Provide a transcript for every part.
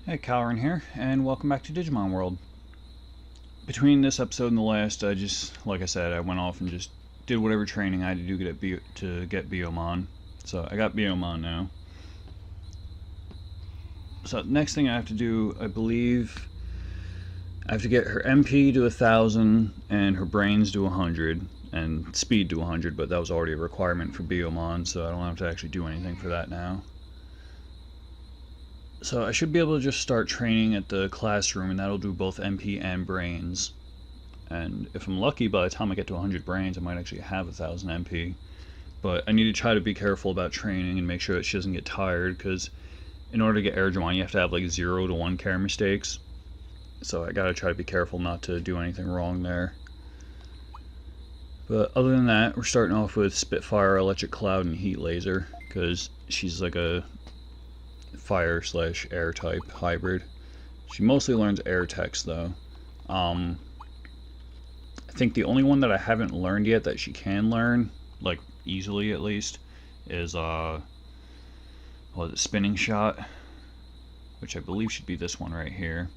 Hey, Calrin here, and welcome back to Digimon World. Between this episode and the last, like I said, I went off and just did whatever training I had to do to get Biomon. So I got Biomon now. So next thing I have to do, I believe, I have to get her MP to 1,000 and her brains to 100 and speed to 100, but that was already a requirement for Biomon, so I don't have to actually do anything for that now. So I should be able to just start training at the classroom, and that'll do both MP and brains. And if I'm lucky, by the time I get to 100 brains, I might actually have 1,000 MP. But I need to try to be careful about training and make sure that she doesn't get tired, because in order to get Airdramon, you have to have like 0 to 1 care mistakes. So I gotta try to be careful not to do anything wrong there. But other than that, we're starting off with Spitfire, Electric Cloud, and Heat Laser, because she's like a fire/air type hybrid. She mostly learns air techs though. I think the only one that I haven't learned yet that she can learn, like easily at least, is Spinning Shot, which I believe should be this one right here.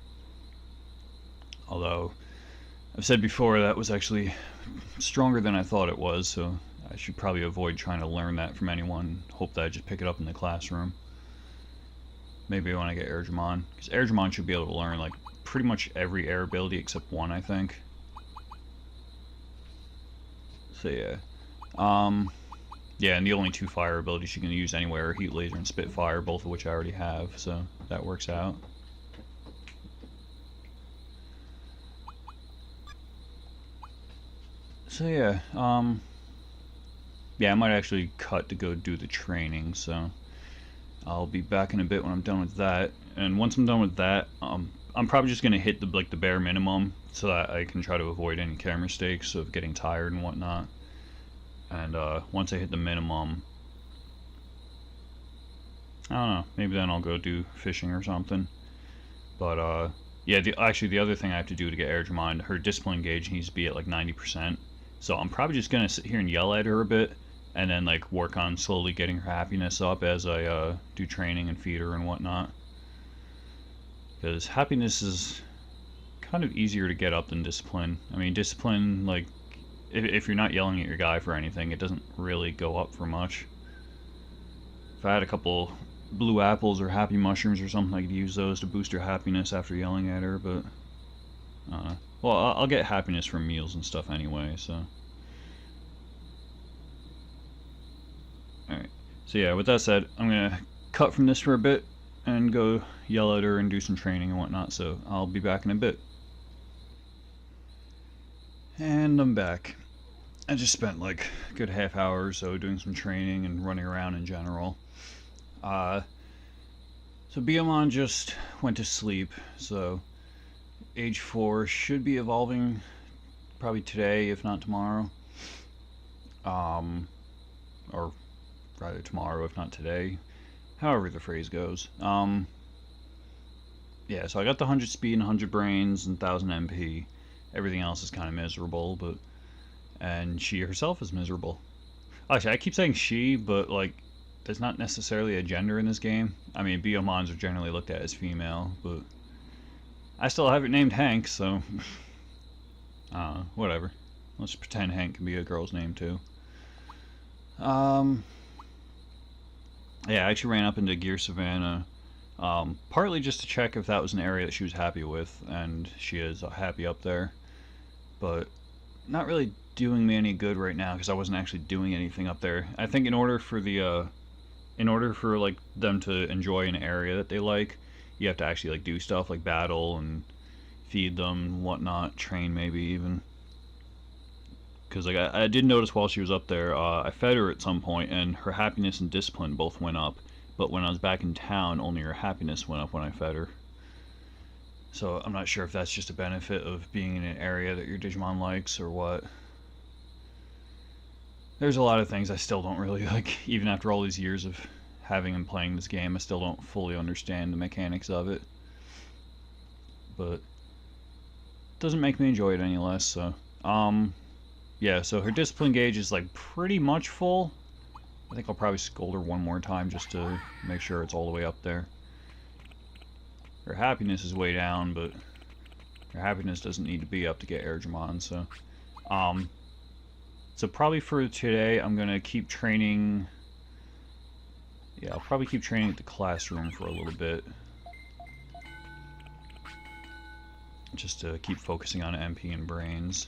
Although I've said before that was actually stronger than I thought it was, so I should probably avoid trying to learn that from anyone. Hope that I just pick it up in the classroom. Maybe when I get Airdramon, because Airdramon should be able to learn like pretty much every air ability except one, I think. So yeah, yeah, and the only 2 fire abilities she can use anywhere are Heat Laser and Spitfire, both of which I already have, so that works out. So yeah, yeah, I might actually cut to go do the training, so I'll be back in a bit when I'm done with that. And once I'm done with that, I'm probably just gonna hit the bare minimum so that I can try to avoid any care mistakes of getting tired and whatnot. And once I hit the minimum, I don't know, maybe then I'll go do fishing or something. But yeah, actually the other thing I have to do to get Airdramon, her discipline gauge needs to be at like 90%. So I'm probably just gonna sit here and yell at her a bit, and then like work on slowly getting her happiness up as I do training and feed her and whatnot. Because happiness is kind of easier to get up than discipline. I mean, discipline, like, if you're not yelling at your guy for anything, it doesn't really go up for much. If I had a couple blue apples or happy mushrooms or something, I could use those to boost her happiness after yelling at her, but well, I'll get happiness from meals and stuff anyway, so. Alright, so yeah, with that said, I'm gonna cut from this for a bit and go yell at her and do some training and whatnot, so I'll be back in a bit. And I'm back. I just spent like a good half hour or so doing some training and running around in general. So Biomon just went to sleep, so age 4 should be evolving probably today, if not tomorrow. Or rather tomorrow, if not today. However the phrase goes. Yeah, so I got the 100 speed and 100 brains and 1,000 MP. Everything else is kind of miserable, but... And she herself is miserable. Actually, I keep saying she, but, like, there's not necessarily a gender in this game. I mean, Biomons are generally looked at as female, but... I still have it named Hank, so... whatever. Let's pretend Hank can be a girl's name, too. Yeah, I actually ran up into Gear Savannah, partly just to check if that was an area that she was happy with, and she is happy up there, but not really doing me any good right now because I wasn't actually doing anything up there. I think in order for like them to enjoy an area that they like, you have to actually like do stuff like battle and feed them and whatnot, train maybe even. Because like I did notice while she was up there, I fed her at some point, and her happiness and discipline both went up. But when I was back in town, only her happiness went up when I fed her. So I'm not sure if that's just a benefit of being in an area that your Digimon likes or what. There's a lot of things I still don't really like, even after all these years of having and playing this game. I still don't fully understand the mechanics of it. But it doesn't make me enjoy it any less. So yeah, so her discipline gauge is like pretty much full. I think I'll probably scold her one more time just to make sure it's all the way up there. Her happiness is way down, but her happiness doesn't need to be up to get Airdramon, so... So probably for today, I'm gonna keep training... Yeah, I'll probably keep training at the classroom for a little bit. Just to keep focusing on MP and brains.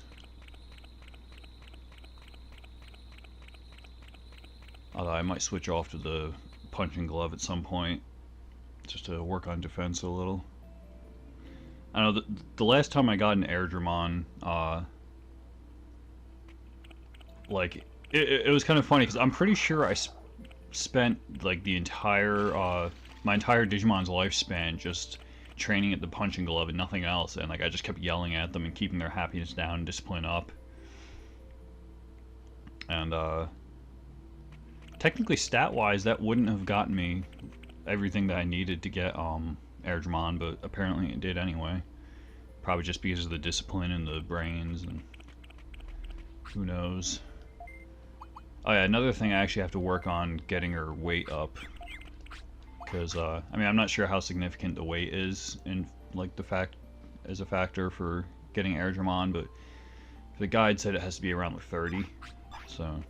Although I might switch off to the punching glove at some point, just to work on defense a little. I know the last time I got an Airdramon, like it was kind of funny because I'm pretty sure I spent like the entire my entire Digimon's lifespan just training at the punching glove and nothing else, and like I just kept yelling at them and keeping their happiness down and discipline up. And technically stat-wise that wouldn't have gotten me everything that I needed to get Airdramon, but apparently it did anyway. Probably just because of the discipline and the brains, and who knows. Oh yeah, another thing I actually have to work on getting her weight up. Because, I mean, I'm not sure how significant the weight is in, like, as a factor for getting Airdramon, but the guide said it has to be around the 30, so.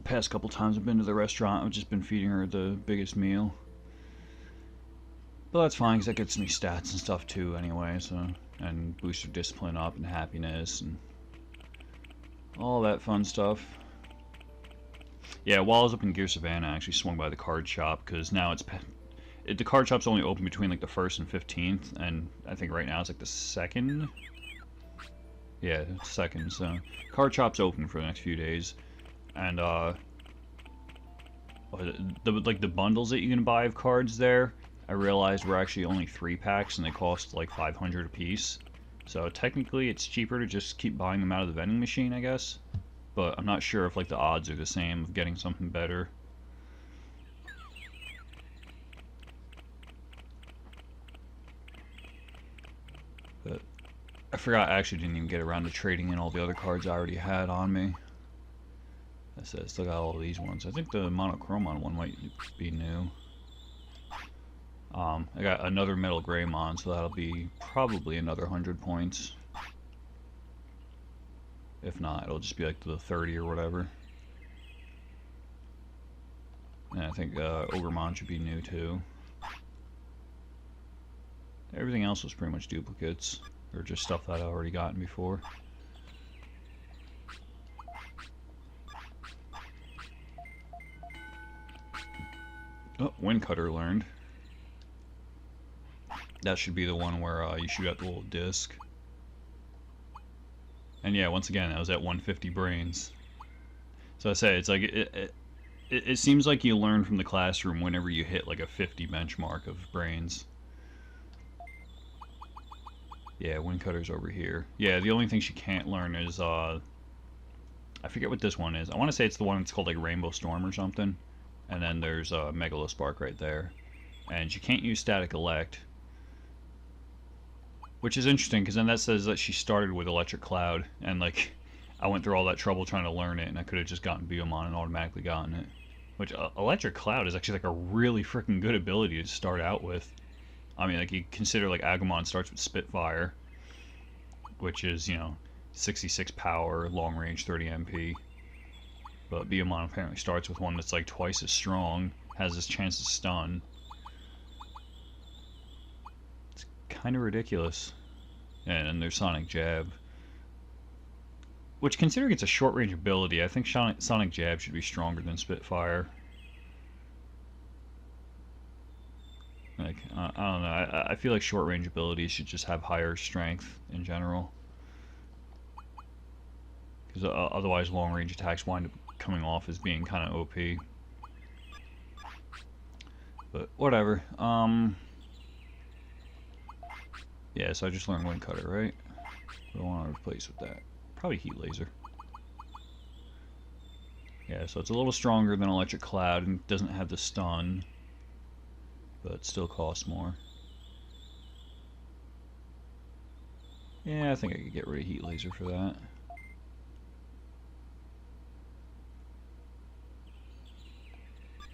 Past couple times I've been to the restaurant, I've just been feeding her the biggest meal. But that's fine, because that gets me stats and stuff too anyway, so. And boosts her discipline up and happiness and all that fun stuff. Yeah, while I was up in Gear Savannah, I actually swung by the card shop, because now the card shop's only open between like the 1st and 15th, and I think right now it's like the 2nd? Yeah, 2nd, so card shop's open for the next few days. And the bundles that you can buy of cards there, I realized were actually only 3 packs, and they cost like 500 a piece. So technically it's cheaper to just keep buying them out of the vending machine, I guess. But I'm not sure if like the odds are the same of getting something better. But I forgot I actually didn't even get around to trading in all the other cards I already had on me. I said I still got all these ones. I think the Monochromon one might be new. I got another Metal Greymon, so that'll be probably another 100 points. If not, it'll just be like the 30 or whatever. And I think Ogremon should be new too. Everything else was pretty much duplicates, or just stuff that I'd already gotten before. Oh, Windcutter learned. That should be the one where you shoot out the little disc. And yeah, once again, I was at 150 brains. So I say, it's like, it seems like you learn from the classroom whenever you hit like a 50 benchmark of brains. Yeah, Windcutter's over here. Yeah, the only thing she can't learn is, I forget what this one is. I want to say it's the one that's called like Rainbow Storm or something. And then there's Megalospark right there. And she can't use Static Elect. Which is interesting, because then that says that she started with Electric Cloud, and like, I went through all that trouble trying to learn it, and I could have just gotten Biomon and automatically gotten it. Which, Electric Cloud is actually like a really freaking good ability to start out with. I mean, like, you consider like Agumon starts with Spitfire, which is, you know, 66 power, long range, 30 MP. But Biomon apparently starts with one that's like twice as strong, has this chance to stun. Kind of ridiculous. And there's Sonic Jab, which, considering it's a short range ability, I think Sonic Jab should be stronger than Spitfire. Like, I don't know, I feel like short range abilities should just have higher strength in general, because otherwise long range attacks wind up coming off as being kind of OP. But whatever. Yeah, so I just learned Windcutter, right? What do I want to replace with that? Probably Heat Laser. Yeah, so it's a little stronger than Electric Cloud and doesn't have the stun, but it still costs more. Yeah, I think I could get rid of Heat Laser for that.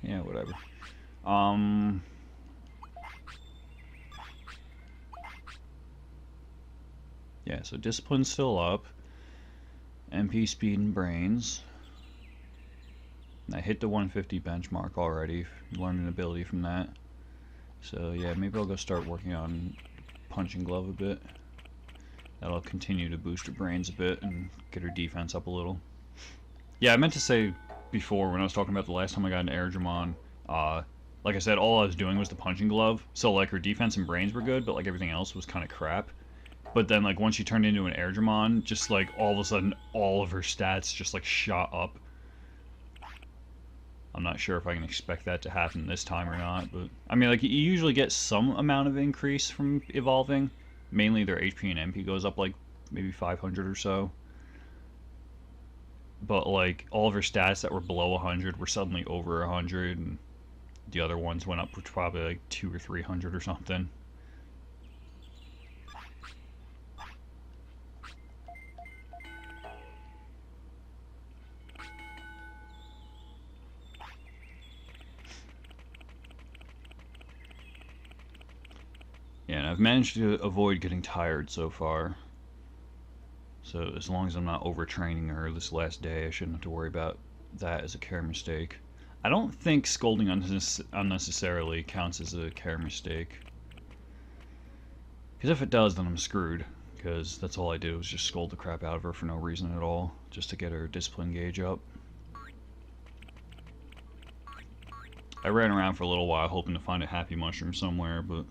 Yeah, whatever. Um, yeah, so discipline's still up. MP speed and brains. I hit the 150 benchmark already. Learned an ability from that. So yeah, maybe I'll go start working on punching glove a bit. That'll continue to boost her brains a bit and get her defense up a little. Yeah, I meant to say before when I was talking about the last time I got an Airdramon, like I said, all I was doing was the punching glove. So like her defense and brains were good, but like everything else was kind of crap. But then like once she turned into an Airdramon, just like all of a sudden all of her stats just like shot up. I'm not sure if I can expect that to happen this time or not, but I mean, like, you usually get some amount of increase from evolving. Mainly their HP and MP goes up like maybe 500 or so. But like all of her stats that were below 100 were suddenly over 100, and the other ones went up to probably like 200 or 300 or something. Yeah, and I've managed to avoid getting tired so far. So as long as I'm not overtraining her this last day, I shouldn't have to worry about that as a care mistake. I don't think scolding unnecessarily counts as a care mistake. Because if it does, then I'm screwed. Because that's all I did was just scold the crap out of her for no reason at all, just to get her discipline gauge up. I ran around for a little while hoping to find a happy mushroom somewhere, but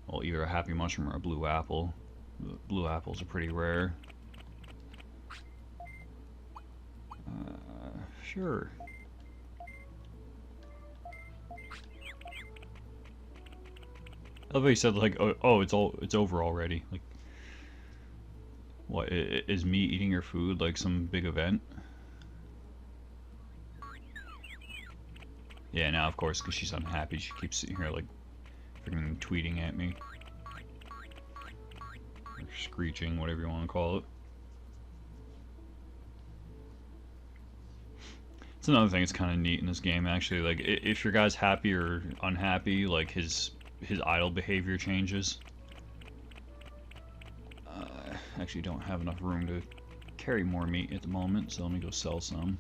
well, either a happy mushroom or a blue apple. The blue apples are pretty rare. Sure. I love how you said like, oh, it's over already. Like, what is me eating your food like some big event? Yeah, now of course, because she's unhappy, she keeps sitting here like freaking tweeting at me. Or screeching, whatever you want to call it. It's another thing that's kind of neat in this game, actually. Like, if your guy's happy or unhappy, like his idle behavior changes. I actually don't have enough room to carry more meat at the moment, so let me go sell some.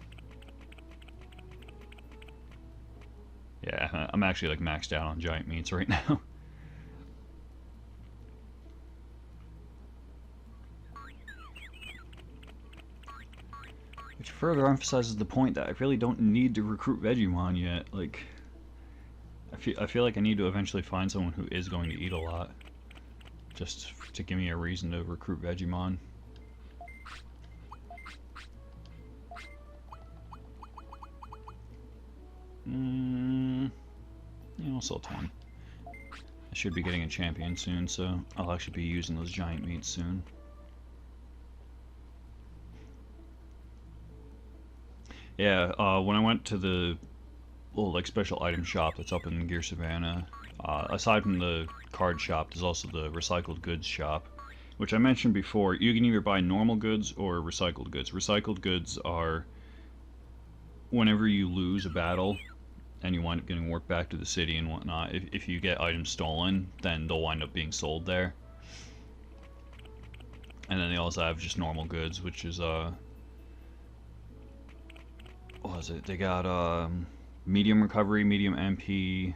Yeah, I'm actually like maxed out on giant meats right now. Which further emphasizes the point that I really don't need to recruit Digimon yet. Like, I feel like I need to eventually find someone who is going to eat a lot, just to give me a reason to recruit Digimon. Yeah, I'll sell 10. I should be getting a champion soon, so I'll actually be using those giant meats soon. Yeah, when I went to the little like special item shop that's up in Gear Savannah, aside from the card shop, there's also the recycled goods shop, which I mentioned before. You can either buy normal goods or recycled goods. Recycled goods are whenever you lose a battle and you wind up getting work back to the city and whatnot, if you get items stolen, then they'll wind up being sold there. And then they also have just normal goods, which is what was it? They got medium recovery, medium MP,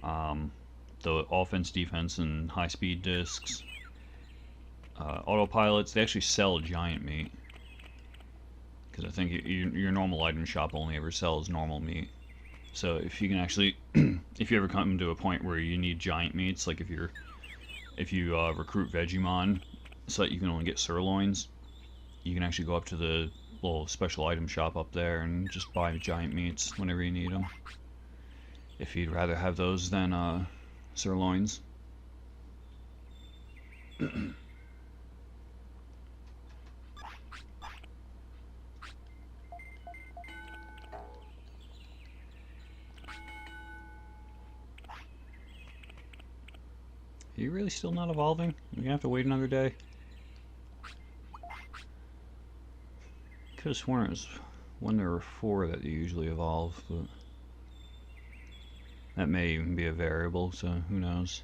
the offense, defense, and high speed discs. Autopilots, they actually sell giant meat. Because I think your normal item shop only ever sells normal meat. So if you can actually, if you ever come to a point where you need giant meats, like if you recruit Digimon so that you can only get sirloins, you can actually go up to the little special item shop up there and just buy giant meats whenever you need them. If you'd rather have those than sirloins. Are you really still not evolving? You gonna have to wait another day? Could have sworn it was when there were 4 that you usually evolve, but That may even be a variable, so who knows.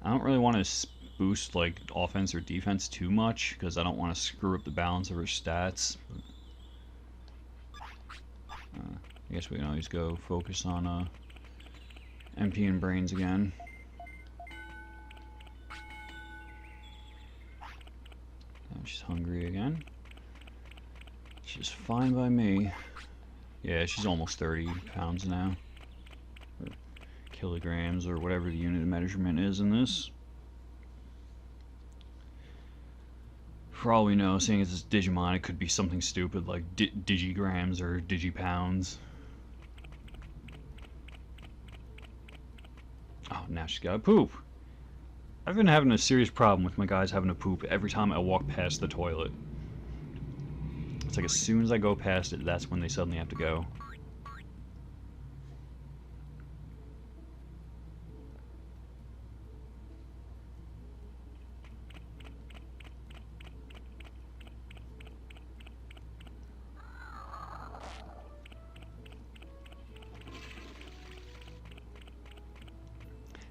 I don't really want to boost like offense or defense too much because I don't want to screw up the balance of her stats. I guess we can always go focus on emptying brains again. Now she's hungry again. She's fine by me. Yeah, she's almost 30 pounds now. Or kilograms, or whatever the unit of measurement is in this. For all we know, seeing as it's Digimon, it could be something stupid like digigrams or digipounds. Oh, now she's got to poop. I've been having a serious problem with my guys having to poop every time I walk past the toilet. It's like as soon as I go past it, that's when they suddenly have to go.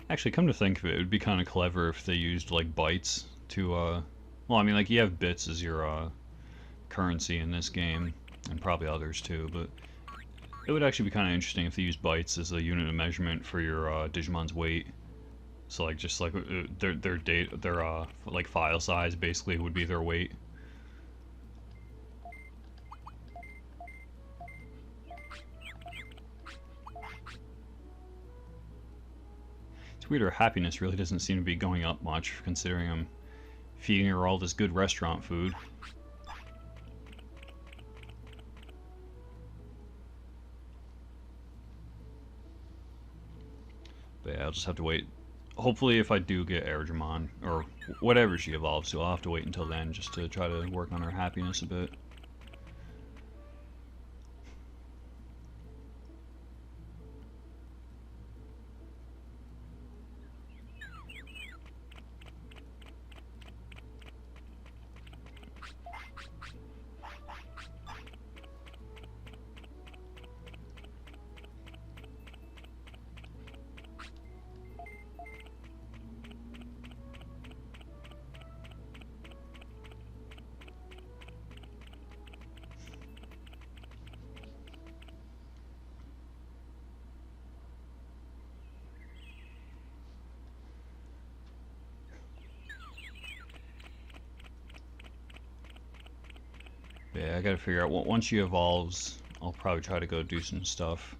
Actually, come to think of it, it would be kind of clever if they used like bytes to well, I mean, like you have bits as your currency in this game, and probably others too, but it would actually be kind of interesting if they used bytes as a unit of measurement for your Digimon's weight. So like just like their like file size basically would be their weight. It's weird, her happiness really doesn't seem to be going up much, considering I'm feeding her all this good restaurant food. But yeah, I'll just have to wait. Hopefully if I do get Airdramon, or whatever she evolves to, I'll have to wait until then just to try to work on her happiness a bit. Yeah, I gotta figure out, once she evolves, I'll probably try to go do some stuff,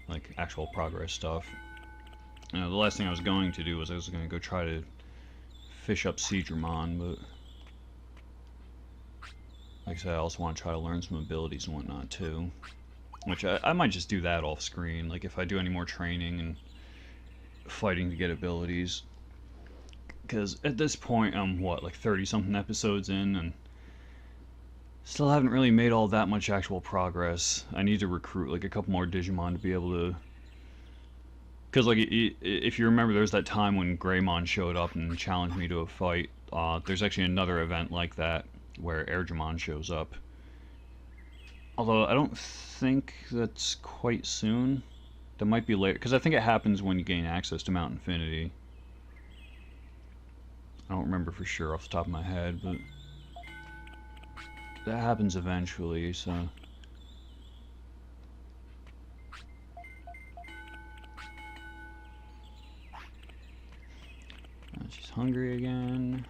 like actual progress stuff. The last thing I was going to do was I was going to go try to fish up Airdramon, but like I said, I also want to try to learn some abilities and whatnot too. Which I might just do that off screen, like if I do any more training and fighting to get abilities. Because at this point I'm, what, like 30 something episodes in, and still haven't really made all that much actual progress. I need to recruit like a couple more Digimon to be able to... Because like, if you remember, there was that time when Greymon showed up and challenged me to a fight. There's actually another event like that where Airdramon shows up. Although I don't think that's quite soon. That might be later, because I think it happens when you gain access to Mount Infinity. I don't remember for sure off the top of my head, but that happens eventually, so... She's hungry again.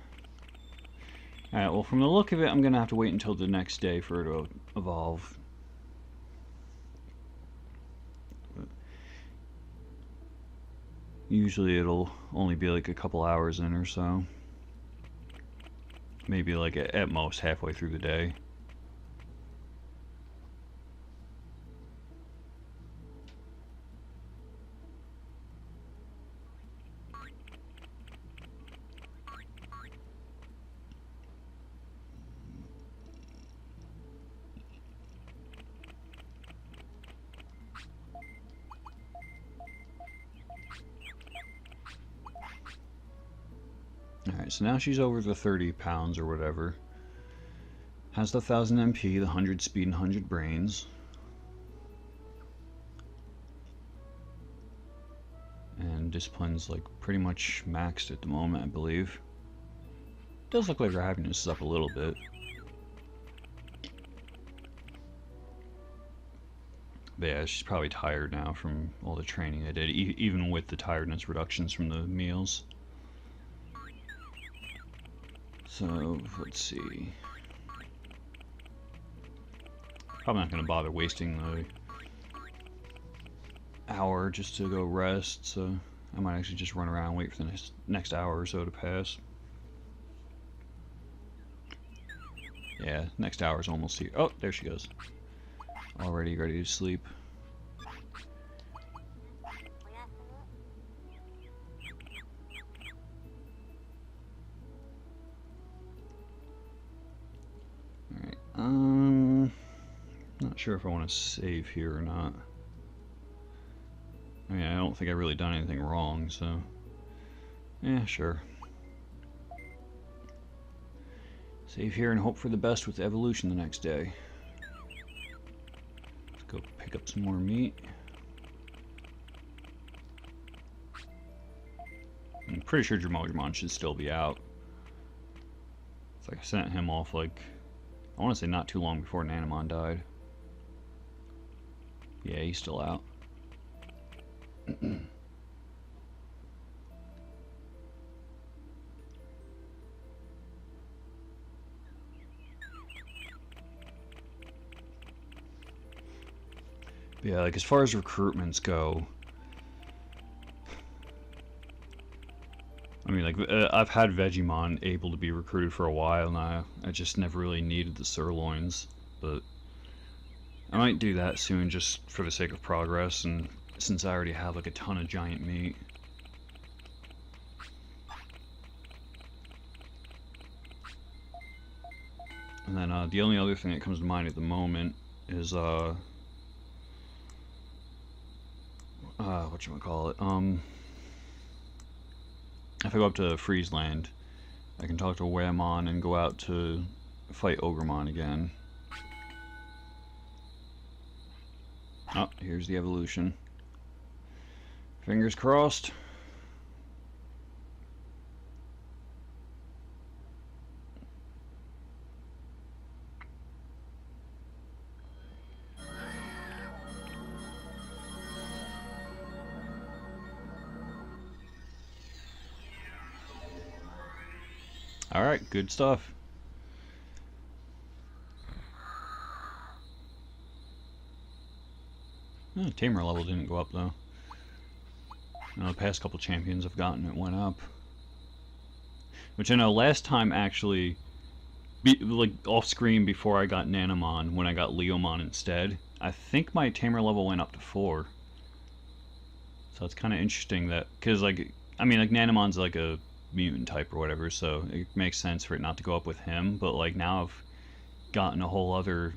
Alright, well from the look of it, I'm gonna have to wait until the next day for her to evolve. But usually it'll only be like a couple hours in or so. Maybe like at most halfway through the day. Alright, so now she's over the 30 pounds or whatever. Has the 1000 MP, the 100 speed, and 100 brains. Discipline's like pretty much maxed at the moment, I believe. Does look like her happiness is up a little bit. But yeah, she's probably tired now from all the training I did, even with the tiredness reductions from the meals. So, let's see. Probably not going to bother wasting the hour just to go rest, so I might actually just run around and wait for the next hour or so to pass. Yeah, next hour's almost here. Oh, there she goes. Already ready to sleep. Alright, not sure if I want to save here or not. I mean, I don't think I've really done anything wrong, so... yeah, sure. Save here and hope for the best with evolution the next day. Let's go pick up some more meat. I'm pretty sure Digimon should still be out. It's like I sent him off like... I want to say not too long before Nanamon died. Yeah, he's still out. Yeah, like as far as recruitments go, I mean, like I've had Vegemon able to be recruited for a while now. I just never really needed the sirloins, but I might do that soon just for the sake of progress, and since I already have like a ton of giant meat. And then the only other thing that comes to mind at the moment is whatchamacallit, if I go up to Friesland, I can talk to Whammon and go out to fight Ogremon again. Oh, here's the evolution. Fingers crossed. Alright, good stuff. Oh, tamer level didn't go up though. The past couple champions I've gotten, it went up. Which I know last time actually, like off screen before I got Nanamon, when I got Leomon instead, I think my tamer level went up to 4. So it's kind of interesting that, because like, I mean like Nanamon's like a mutant type or whatever, so it makes sense for it not to go up with him, but like now I've gotten a whole other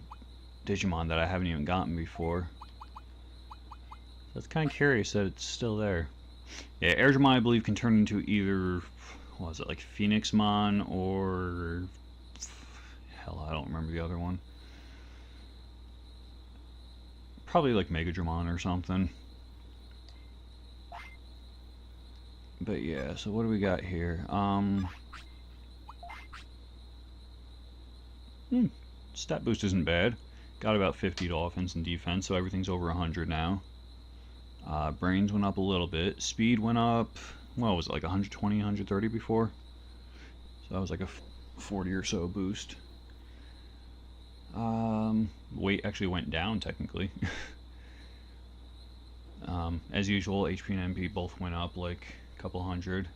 Digimon that I haven't even gotten before. So it's kind of curious that it's still there. Yeah, Airdramon I believe can turn into either, what was it, like Phoenixmon or... hell, I don't remember the other one. Probably like Megadramon or something. But yeah, so what do we got here? Stat boost isn't bad. Got about 50 to offense and defense, so everything's over 100 now. Brains went up a little bit. Speed went up, what was it, like 120, 130 before? So that was like a 40 or so boost. Weight actually went down, technically. As usual, HP and MP both went up like a couple hundred.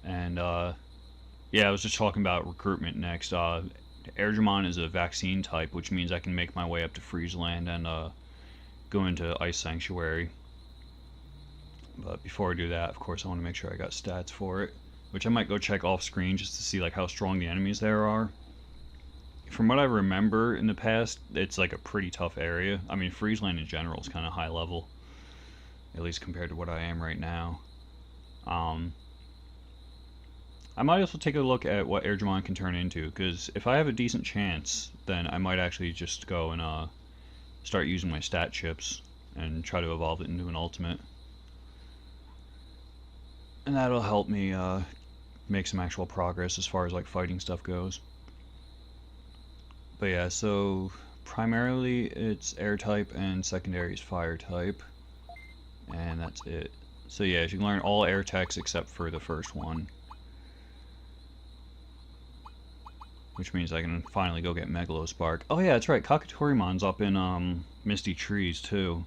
And, yeah, I was just talking about recruitment next. Airdramon is a vaccine type, which means I can make my way up to Friesland and, go into Ice Sanctuary. But before I do that, of course, I want to make sure I got stats for it, which I might go check off screen just to see like how strong the enemies there are. From what I remember in the past, it's like a pretty tough area. I mean, Friesland in general is kind of high level, at least compared to what I am right now. I might also take a look at what Airdramon can turn into, because if I have a decent chance, then I might actually just go and start using my stat chips and try to evolve it into an ultimate. And that'll help me make some actual progress as far as like fighting stuff goes. But yeah, so primarily it's air type and secondary is fire type. And that's it. So yeah, you can learn all air techs except for the first one. Which means I can finally go get Megalospark. Oh yeah, that's right, Kakatorimon's up in Misty Trees too.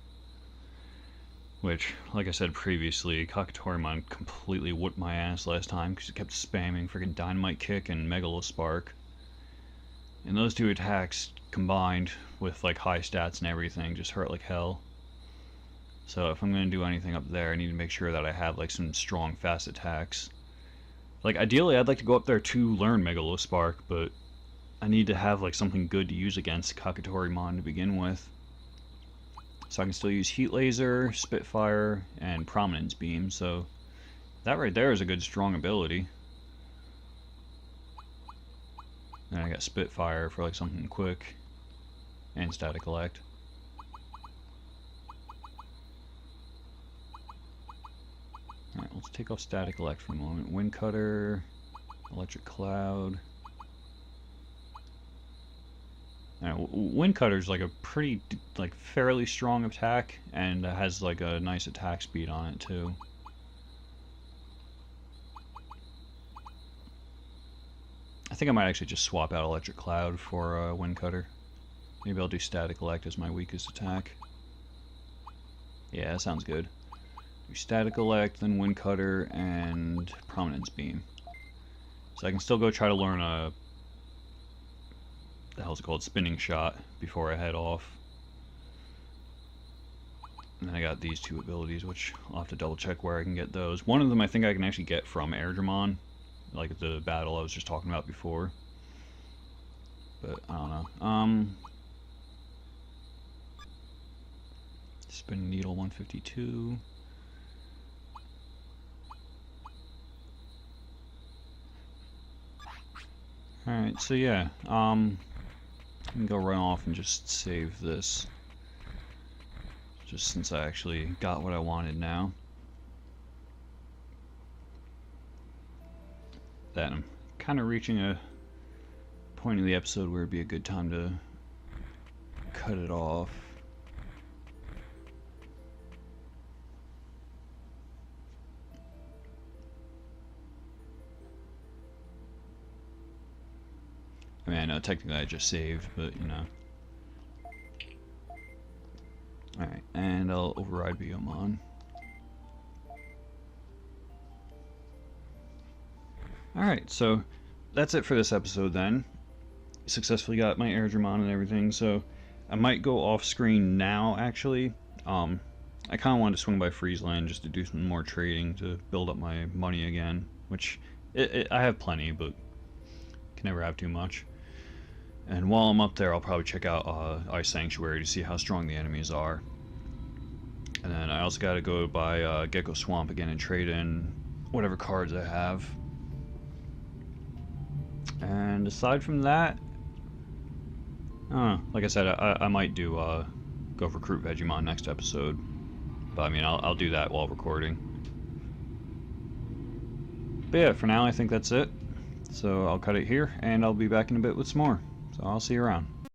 Which, like I said previously, Kakatoriman completely whooped my ass last time because it kept spamming freaking Dynamite Kick and Megalospark. And those two attacks combined with like high stats and everything just hurt like hell. So if I'm going to do anything up there, I need to make sure that I have like some strong fast attacks. Like ideally I'd like to go up there to learn Megalospark, but I need to have like something good to use against Kakatoriman to begin with. So I can still use Heat Laser, Spitfire, and Prominence Beam, so that right there is a good strong ability. And I got Spitfire for like something quick, and Static Elect. Alright, let's take off Static Elect for a moment. Wind Cutter, Electric Cloud. Wind Cutter's like a pretty, like fairly strong attack, and has like a nice attack speed on it too. I think I might actually just swap out Electric Cloud for Wind Cutter. Maybe I'll do Static Elect as my weakest attack. Yeah, that sounds good. Do Static Elect, then Wind Cutter, and Prominence Beam. So I can still go try to learn a... the hell's it called? Spinning Shot before I head off. And then I got these two abilities, which I'll have to double check where I can get those. One of them I think I can actually get from Airdramon, like the battle I was just talking about before. But I don't know. Spinning Needle 152. Alright, so yeah, I'm gonna go run off and just save this. Just since I actually got what I wanted now. That I'm kind of reaching a point in the episode where it'd be a good time to cut it off. I mean, I know technically I just saved, but you know. Alright, and I'll override Biomon. Alright, so that's it for this episode then. Successfully got my Airdramon and everything, so I might go off screen now actually. I kind of wanted to swing by Friesland just to do some more trading to build up my money again, which I have plenty, but can never have too much. And while I'm up there, I'll probably check out Ice Sanctuary to see how strong the enemies are. And then I also got to go by Gecko Swamp again and trade in whatever cards I have. And aside from that, like I said, I might do go recruit Vegemon next episode. But I mean, I'll do that while recording. But yeah, for now I think that's it. So I'll cut it here, and I'll be back in a bit with some more. So I'll see you around.